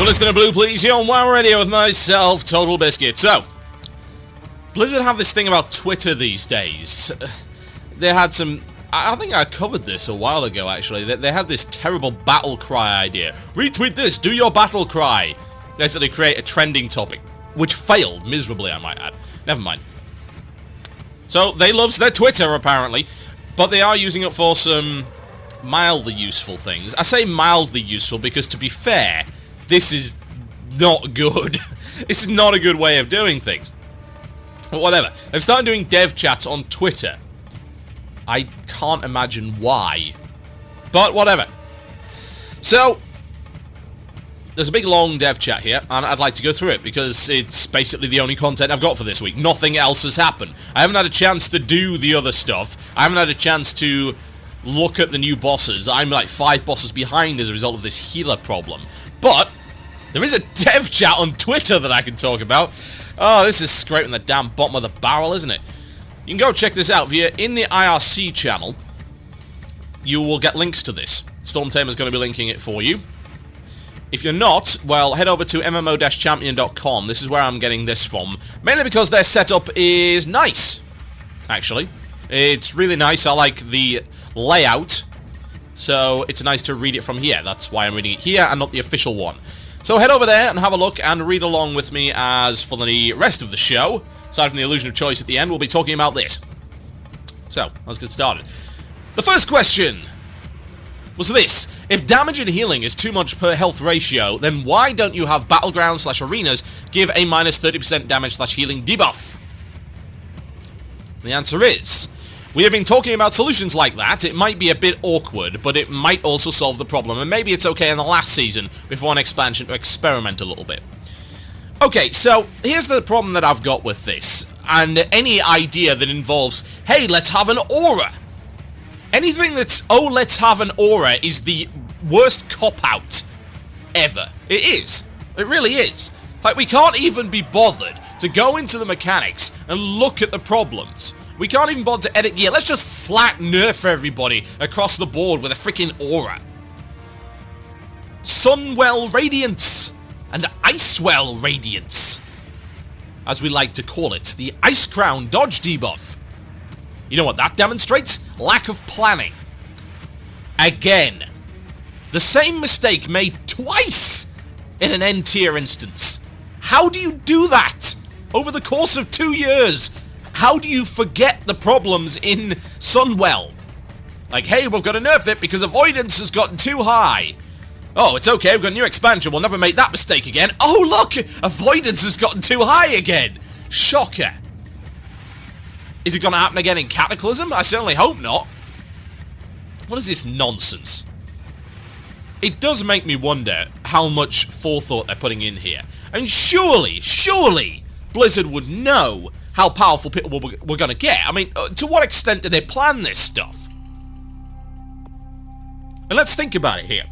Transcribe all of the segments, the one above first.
listening to Blue Please here on WoW Radio with myself, Total Biscuit. So, Blizzard have this thing about Twitter these days. They had some... I think I covered this a while ago, actually. They had this terrible battle cry idea. Retweet this, do your battle cry. Basically create a trending topic, which failed miserably, I might add. Never mind. So, they loves their Twitter, apparently, but they are using it for some mildly useful things. I say mildly useful because, to be fair, this is not good. This is not a good way of doing things. But whatever. They've started doing dev chats on Twitter. I can't imagine why. But whatever. So, there's a big long dev chat here, and I'd like to go through it, because it's basically the only content I've got for this week. Nothing else has happened. I haven't had a chance to do the other stuff. I haven't had a chance to look at the new bosses. I'm like 5 bosses behind as a result of this healer problem. But there is a dev chat on Twitter that I can talk about. Oh, this is scraping the damn bottom of the barrel, isn't it? You can go check this out. If you're in the IRC channel, you will get links to this. Stormtamer's going to be linking it for you. If you're not, well, head over to mmo-champion.com. This is where I'm getting this from. Mainly because their setup is nice, actually. It's really nice. I like the layout. So it's nice to read it from here. That's why I'm reading it here and not the official one. So head over there and have a look and read along with me as for the rest of the show. Aside from the illusion of choice at the end, we'll be talking about this. So, let's get started. The first question was this. If damage and healing is too much per health ratio, then why don't you have battlegrounds/arenas give a minus 30% damage/healing debuff? The answer is, we have been talking about solutions like that. It might be a bit awkward, but it might also solve the problem, and maybe it's okay in the last season before an expansion to experiment a little bit. Okay, so here's the problem that I've got with this, and any idea that involves, hey, let's have an aura. Anything that's, oh, let's have an aura is the worst cop-out ever. It is. It really is. Like, we can't even be bothered to go into the mechanics and look at the problems. We can't even bother to edit gear. Let's just flat nerf everybody across the board with a freaking aura. Sunwell Radiance and Icewell Radiance, as we like to call it. The Ice Crown dodge debuff. You know what that demonstrates? Lack of planning. Again. The same mistake made twice in an N-tier instance. How do you do that? Over the course of 2 years, how do you forget the problems in Sunwell? Like, hey, we've got to nerf it because avoidance has gotten too high. Oh, it's okay, we've got a new expansion, we'll never make that mistake again. Oh, look! Avoidance has gotten too high again! Shocker. Is it going to happen again in Cataclysm? I certainly hope not. What is this nonsense? It does make me wonder how much forethought they're putting in here. I mean, surely, Blizzard would know how powerful people we're going to get. I mean, to what extent do they plan this stuff? And let's think about it here.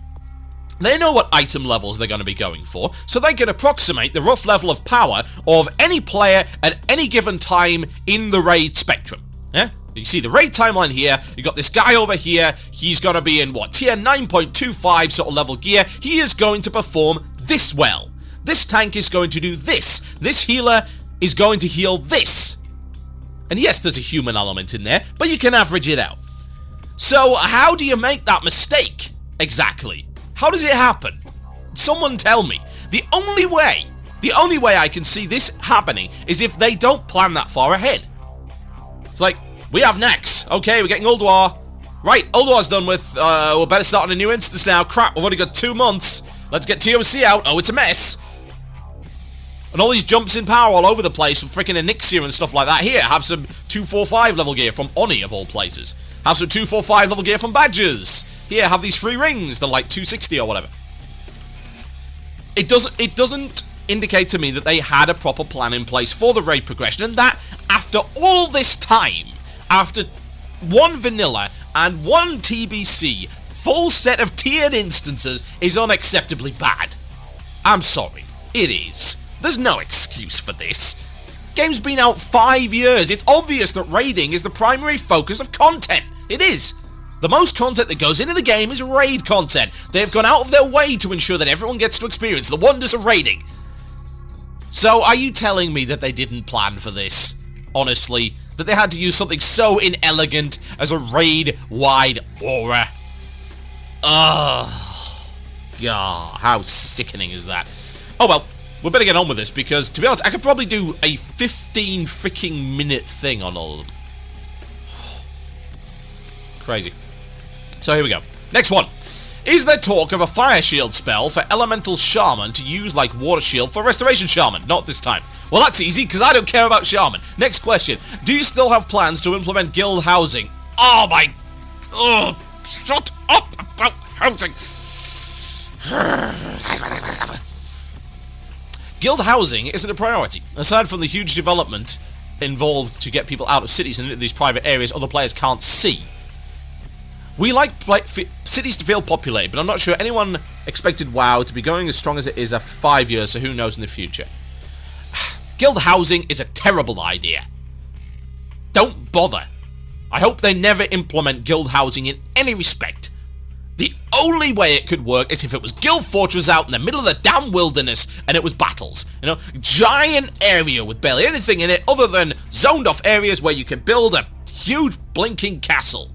They know what item levels they're going to be going for, so they can approximate the rough level of power of any player at any given time in the raid spectrum. Yeah? You see the raid timeline here, you got this guy over here, he's going to be in, what, tier 9.25 sort of level gear. He is going to perform this well. This tank is going to do this. This healer is going to heal this. And yes, there's a human element in there, but you can average it out. So, how do you make that mistake? Exactly. How does it happen? Someone tell me. The only way I can see this happening is if they don't plan that far ahead. It's like, we have Nax. Okay, we're getting Ulduar. Right, Ulduar's done with. We'll better start on a new instance now. Crap, we've only got 2 months. Let's get TOC out. Oh, it's a mess. And all these jumps in power all over the place with freaking Elixir and stuff like that. Here, have some 245 level gear from Oni of all places. Have some 245 level gear from Badgers. Here, have these 3 rings. They're like 260 or whatever. It doesn't indicate to me that they had a proper plan in place for the raid progression, and that after all this time, after 1 vanilla and 1 TBC, full set of tiered instances is unacceptably bad. I'm sorry, it is. There's no excuse for this. Game's been out 5 years. It's obvious that raiding is the primary focus of content. It is. The most content that goes into the game is raid content. They've gone out of their way to ensure that everyone gets to experience the wonders of raiding. So, are you telling me that they didn't plan for this? Honestly, that they had to use something so inelegant as a raid-wide aura? Ugh. God, how sickening is that? Oh well, we better get on with this because, to be honest, I could probably do a 15 freaking minute thing on all of them. Crazy. So here we go. Next one. Is there talk of a fire shield spell for elemental shaman to use like water shield for restoration shaman? Not this time. Well, that's easy because I don't care about shaman. Next question. Do you still have plans to implement guild housing? Oh my... Oh, shut up about housing. Guild housing isn't a priority. Aside from the huge development involved to get people out of cities and into these private areas other players can't see. We like cities to feel populated, but I'm not sure anyone expected WoW to be going as strong as it is after 5 years, so who knows in the future. Guild housing is a terrible idea. Don't bother. I hope they never implement guild housing in any respect. The only way it could work is if it was Guild Fortress out in the middle of the damn wilderness and it was battles. You know, giant area with barely anything in it other than zoned off areas where you can build a huge blinking castle.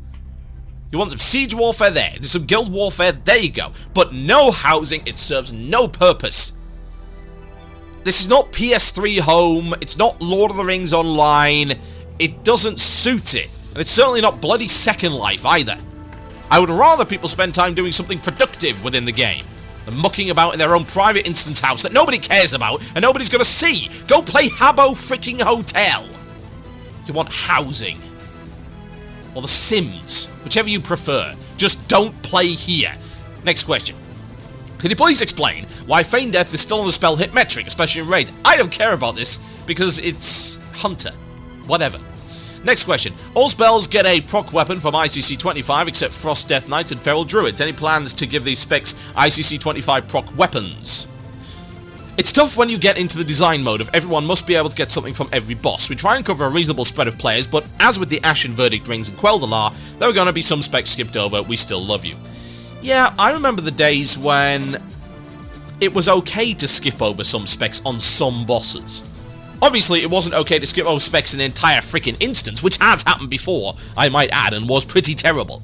You want some siege warfare there, there's some guild warfare, there you go. But no housing, it serves no purpose. This is not PS3 Home, it's not Lord of the Rings Online, it doesn't suit it. And it's certainly not bloody Second Life either. I would rather people spend time doing something productive within the game than mucking about in their own private instance house that nobody cares about and nobody's gonna see. Go play Habbo freaking Hotel. You want housing. Or The Sims, whichever you prefer. Just don't play here. Next question. Can you please explain why Feign Death is still on the spell hit metric, especially in raids? I don't care about this, because it's Hunter. Whatever. Next question. All spells get a proc weapon from ICC 25 except Frost Death Knights and Feral Druids. Any plans to give these specs ICC 25 proc weapons? It's tough when you get into the design mode of everyone must be able to get something from every boss. We try and cover a reasonable spread of players, but as with the Ashen Verdict Rings and Quel'Dalar, there are going to be some specs skipped over. We still love you. Yeah, I remember the days when it was okay to skip over some specs on some bosses. Obviously, it wasn't okay to skip over specs in the entire freaking instance, which has happened before, I might add, and was pretty terrible.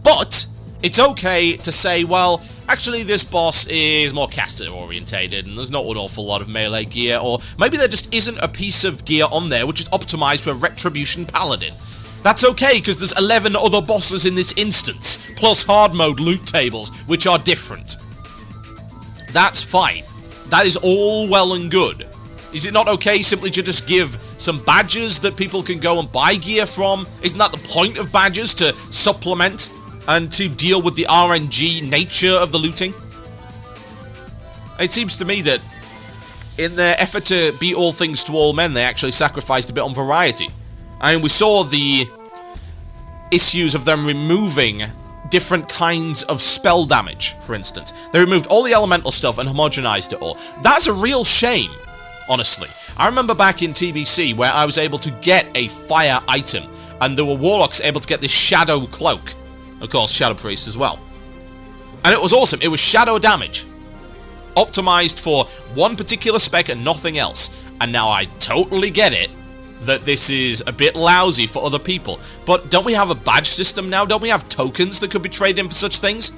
But it's okay to say, well, actually this boss is more caster-orientated, and there's not an awful lot of melee gear, or maybe there just isn't a piece of gear on there which is optimized for a Retribution Paladin. That's okay, because there's 11 other bosses in this instance, plus hard mode loot tables, which are different. That's fine. That is all well and good. Is it not okay simply to just give some badges that people can go and buy gear from? Isn't that the point of badges, to supplement and to deal with the RNG nature of the looting? It seems to me that in their effort to be all things to all men, they actually sacrificed a bit on variety. I mean, we saw the issues of them removing different kinds of spell damage, for instance. They removed all the elemental stuff and homogenized it all. That's a real shame, honestly. I remember back in TBC where I was able to get a fire item, and there were warlocks able to get this shadow cloak. Of course, shadow priests as well. And it was awesome. It was shadow damage, optimized for one particular spec and nothing else. And now I totally get it that this is a bit lousy for other people. But don't we have a badge system now? Don't we have tokens that could be traded in for such things?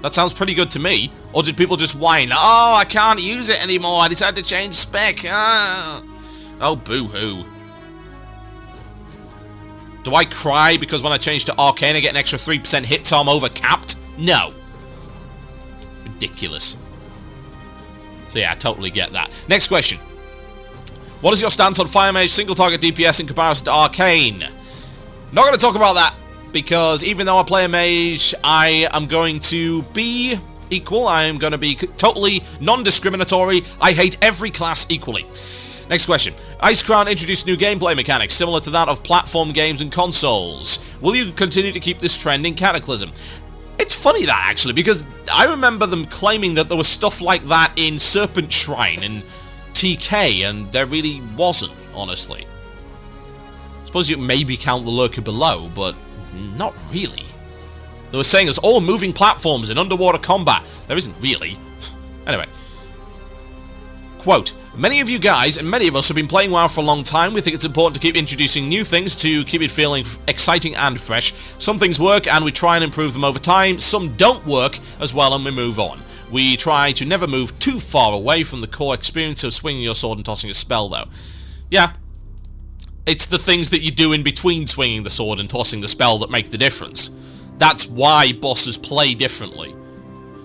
That sounds pretty good to me. Or did people just whine, oh, I can't use it anymore, I decided to change spec. Ah. Oh, boo-hoo. Do I cry because when I change to Arcane I get an extra 3% hit so I'm over-capped? No. Ridiculous. So yeah, I totally get that. Next question. What is your stance on Fire Mage single target DPS in comparison to Arcane? Not going to talk about that, because even though I play a mage, I am going to be equal. I am going to be totally non-discriminatory. I hate every class equally. Next question. Icecrown introduced new gameplay mechanics similar to that of platform games and consoles. Will you continue to keep this trend in Cataclysm? It's funny that, actually, because I remember them claiming that there was stuff like that in Serpent Shrine and TK, and there really wasn't, honestly. I suppose you maybe count the Lurker Below, but not really. They were saying it's all moving platforms in underwater combat. There isn't really. Anyway. Quote, many of you guys and many of us have been playing WoW for a long time. We think it's important to keep introducing new things to keep it feeling exciting and fresh. Some things work and we try and improve them over time. Some don't work as well and we move on. We try to never move too far away from the core experience of swinging your sword and tossing a spell, though. Yeah. It's the things that you do in between swinging the sword and tossing the spell that make the difference. That's why bosses play differently.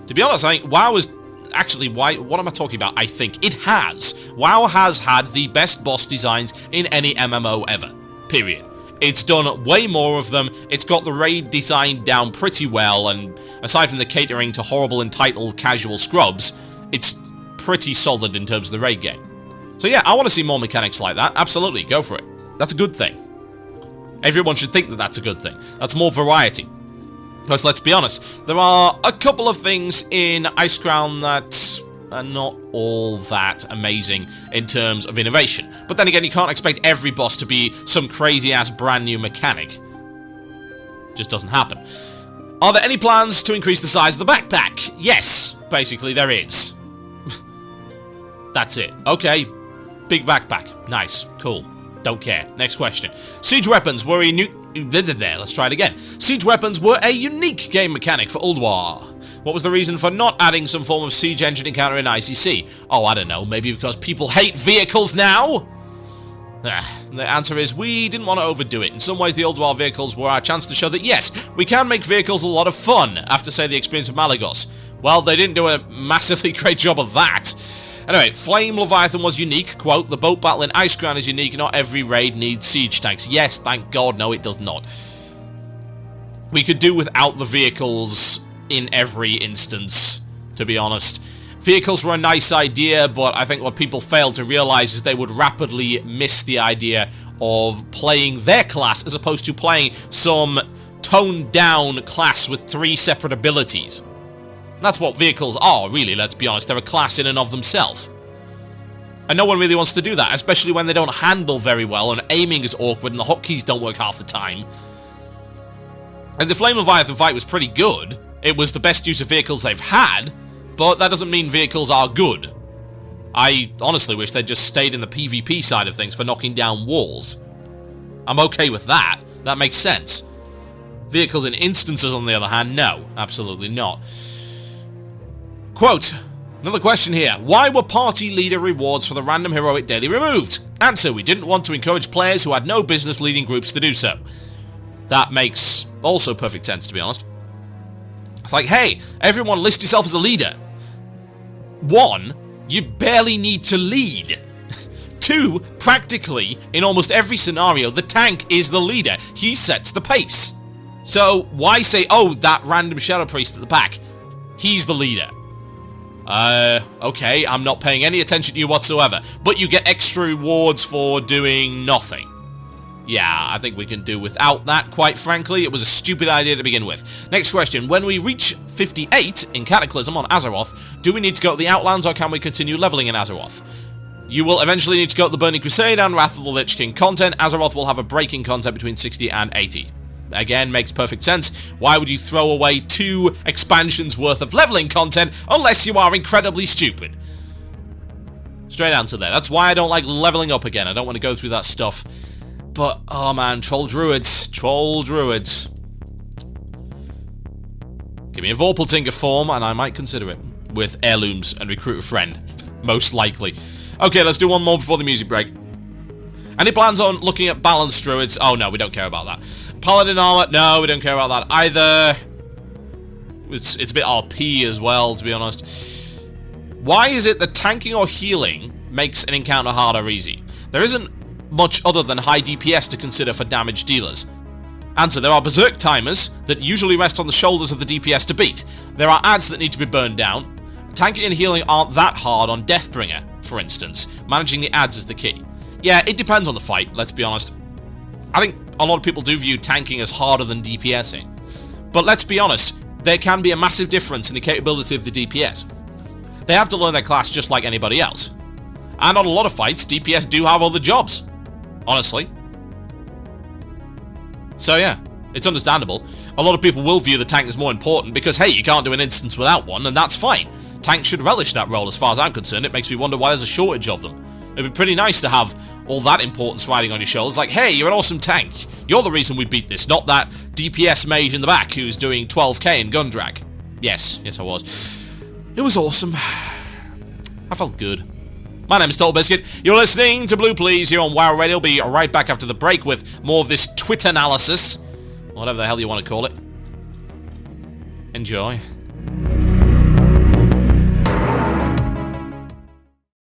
To be honest, I think WoW is... Actually, what am I talking about? I think it has. WoW has had the best boss designs in any MMO ever. Period. It's done way more of them, it's got the raid design down pretty well, and aside from the catering to horrible entitled casual scrubs, it's pretty solid in terms of the raid game. So yeah, I want to see more mechanics like that. Absolutely, go for it. That's a good thing. Everyone should think that that's a good thing. That's more variety. Because let's be honest, there are a couple of things in Icecrown that are not all that amazing in terms of innovation. But then again, you can't expect every boss to be some crazy-ass brand new mechanic. Just doesn't happen. Are there any plans to increase the size of the backpack? Yes, basically there is. That's it. Okay, big backpack. Nice, cool. Don't care. Next question. Siege weapons were a let's try it again. Siege weapons were a unique game mechanic for Ulduar. What was the reason for not adding some form of siege engine encounter in ICC? Oh, I don't know. Maybe because people hate vehicles now? The answer is we didn't want to overdo it. In some ways, the Ulduar vehicles were our chance to show that, yes, we can make vehicles a lot of fun, after, say, the experience of Malagos. Well, they didn't do a massively great job of that. Anyway, Flame Leviathan was unique. Quote, the boat battle in Icecrown is unique. Not every raid needs siege tanks. Yes, thank God, no, it does not. We could do without the vehicles in every instance, to be honest. Vehicles were a nice idea, but I think what people failed to realize is they would rapidly miss the idea of playing their class as opposed to playing some toned-down class with 3 separate abilities. That's what vehicles are, really, let's be honest. They're a class in and of themselves. And no one really wants to do that, especially when they don't handle very well and aiming is awkward and the hotkeys don't work half the time. And the Flame Leviathan fight was pretty good. It was the best use of vehicles they've had, but that doesn't mean vehicles are good. I honestly wish they'd just stayed in the PvP side of things for knocking down walls. I'm okay with that. That makes sense. Vehicles in instances, on the other hand, no, absolutely not. Quote, another question here. Why were party leader rewards for the random heroic daily removed? Answer, we didn't want to encourage players who had no business leading groups to do so. That makes also perfect sense, to be honest. It's like, hey, everyone list yourself as a leader. 1, you barely need to lead. 2, practically, in almost every scenario, the tank is the leader. He sets the pace. So, why say, oh, that random Shadow Priest at the back? He's the leader. Okay, I'm not paying any attention to you whatsoever. But you get extra rewards for doing nothing. Yeah, I think we can do without that, quite frankly. It was a stupid idea to begin with. Next question. When we reach 58 in Cataclysm on Azeroth, do we need to go to the Outlands or can we continue leveling in Azeroth? You will eventually need to go to the Burning Crusade and Wrath of the Lich King content. Azeroth will have a breaking content between 60 and 80. Again, makes perfect sense. Why would you throw away 2 expansions worth of leveling content unless you are incredibly stupid? Straight answer there. That's why I don't like leveling up again. I don't want to go through that stuff. But, oh man, Troll Druids. Troll Druids. Give me a Vorpaltinger form and I might consider it. With heirlooms and recruit a friend. Most likely. Okay, let's do one more before the music break. Any plans on looking at balanced druids? Oh no, we don't care about that. Paladin armor? No, we don't care about that either. It's a bit RP as well, to be honest. Why is it that tanking or healing makes an encounter hard or easy? There isn't much other than high DPS to consider for damage dealers. Answer, there are berserk timers that usually rest on the shoulders of the DPS to beat. There are adds that need to be burned down. Tanking and healing aren't that hard on Deathbringer, for instance. Managing the adds is the key. Yeah, it depends on the fight, let's be honest. I think a lot of people do view tanking as harder than DPSing. But let's be honest, there can be a massive difference in the capability of the DPS. They have to learn their class just like anybody else. And on a lot of fights, DPS do have other jobs. Honestly. So yeah, It's understandable. A lot of people will view the tank as more important because, hey, you can't do an instance without one, and that's fine. Tanks should relish that role as far as I'm concerned. It makes me wonder why there's a shortage of them. It'd be pretty nice to have all that importance riding on your shoulders. Like, hey, you're an awesome tank. You're the reason we beat this, not that DPS mage in the back who's doing 12k in gun drag. Yes, I was. It was awesome. I felt good. My name is Total Biscuit. You're listening to Blue Please here on WoW Radio. I'll be right back after the break with more of this Twitch analysis. Whatever the hell you want to call it. Enjoy.